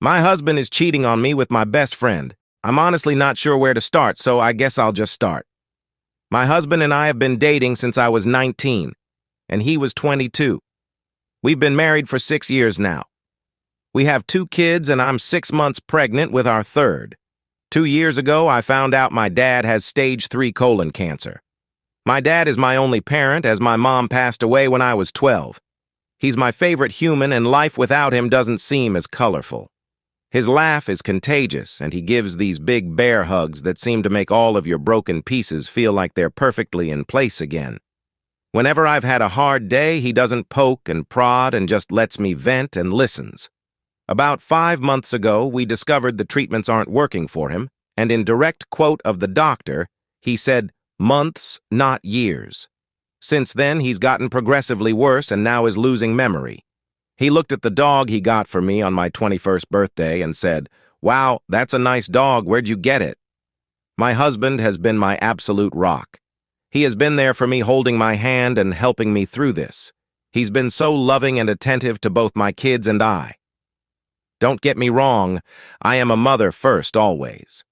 My husband is cheating on me with my best friend. I'm honestly not sure where to start, so I guess I'll just start. My husband and I have been dating since I was 19, and he was 22. We've been married for 6 years now. We have 2 kids, and I'm 6 months pregnant with our third. 2 years ago, I found out my dad has stage 3 colon cancer. My dad is my only parent, as my mom passed away when I was 12. He's my favorite human, and life without him doesn't seem as colorful. His laugh is contagious, and he gives these big bear hugs that seem to make all of your broken pieces feel like they're perfectly in place again. Whenever I've had a hard day, he doesn't poke and prod and just lets me vent and listens. About 5 months ago, we discovered the treatments aren't working for him, and in direct quote of the doctor, he said, "Months, not years." Since then, he's gotten progressively worse and now is losing memory. He looked at the dog he got for me on my 21st birthday and said, "Wow, that's a nice dog. Where'd you get it?" My husband has been my absolute rock. He has been there for me, holding my hand and helping me through this. He's been so loving and attentive to both my kids and I. Don't get me wrong, I am a mother first always.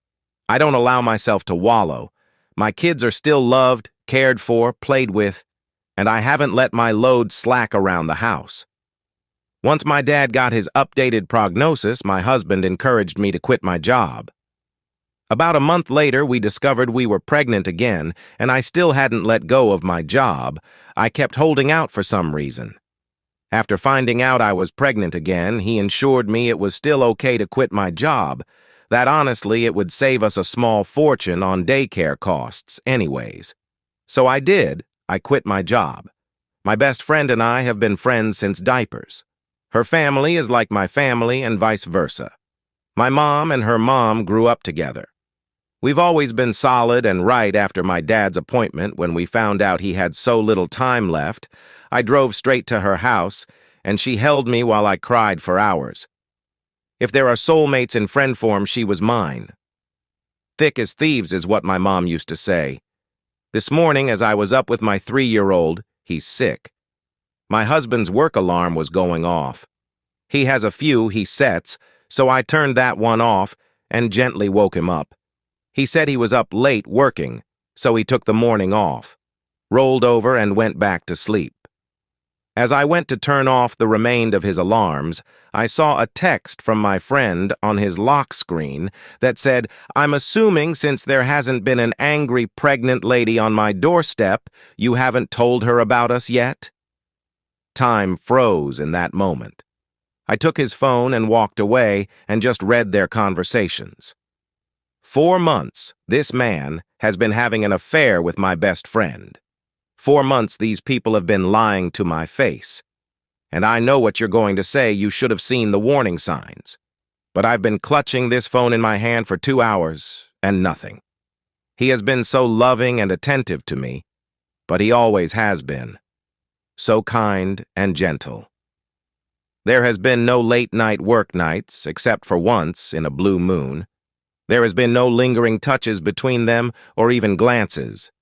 I don't allow myself to wallow. My kids are still loved, cared for, played with, and I haven't let my load slack around the house. Once my dad got his updated prognosis, my husband encouraged me to quit my job. About a month later, we discovered we were pregnant again, and I still hadn't let go of my job. I kept holding out for some reason. After finding out I was pregnant again, he assured me it was still okay to quit my job, that honestly it would save us a small fortune on daycare costs anyways. So I did. I quit my job. My best friend and I have been friends since diapers. Her family is like my family and vice versa. My mom and her mom grew up together. We've always been solid, and right after my dad's appointment, when we found out he had so little time left, I drove straight to her house, and she held me while I cried for hours. If there are soulmates in friend form, she was mine. Thick as thieves is what my mom used to say. This morning, as I was up with my 3-year-old, he's sick. My husband's work alarm was going off. He has a few he sets, so I turned that one off and gently woke him up. He said he was up late working, so he took the morning off, rolled over and went back to sleep. As I went to turn off the remainder of his alarms, I saw a text from my friend on his lock screen that said, "I'm assuming since there hasn't been an angry pregnant lady on my doorstep, you haven't told her about us yet?" Time froze in that moment. I took his phone and walked away and just read their conversations. 4 months, this man has been having an affair with my best friend. 4 months these people have been lying to my face. And I know what you're going to say, you should have seen the warning signs. But I've been clutching this phone in my hand for 2 hours, and nothing. He has been so loving and attentive to me, but he always has been. So kind and gentle. There has been no late-night work nights, except for once in a blue moon. There has been no lingering touches between them or even glances.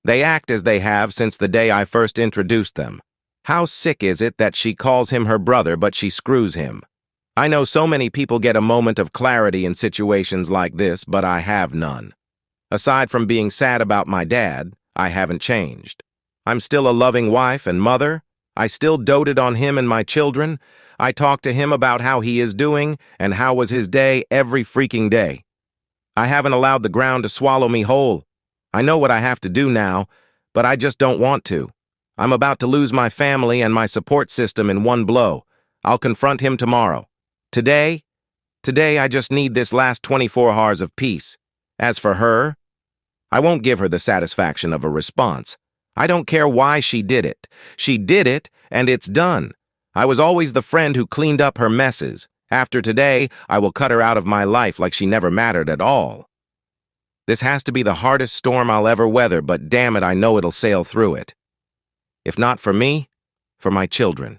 They act as they have since the day I first introduced them. How sick is it that she calls him her brother, but she screws him? I know so many people get a moment of clarity in situations like this, but I have none. Aside from being sad about my dad, I haven't changed. I'm still a loving wife and mother. I still doted on him and my children. I talk to him about how he is doing and how was his day every freaking day. I haven't allowed the ground to swallow me whole. I know what I have to do now, but I just don't want to. I'm about to lose my family and my support system in one blow. I'll confront him tomorrow. Today I just need this last 24 hours of peace. As for her, I won't give her the satisfaction of a response. I don't care why she did it. She did it, and it's done. I was always the friend who cleaned up her messes. After today, I will cut her out of my life like she never mattered at all. This has to be the hardest storm I'll ever weather, but damn it, I know it'll sail through it. If not for me, for my children.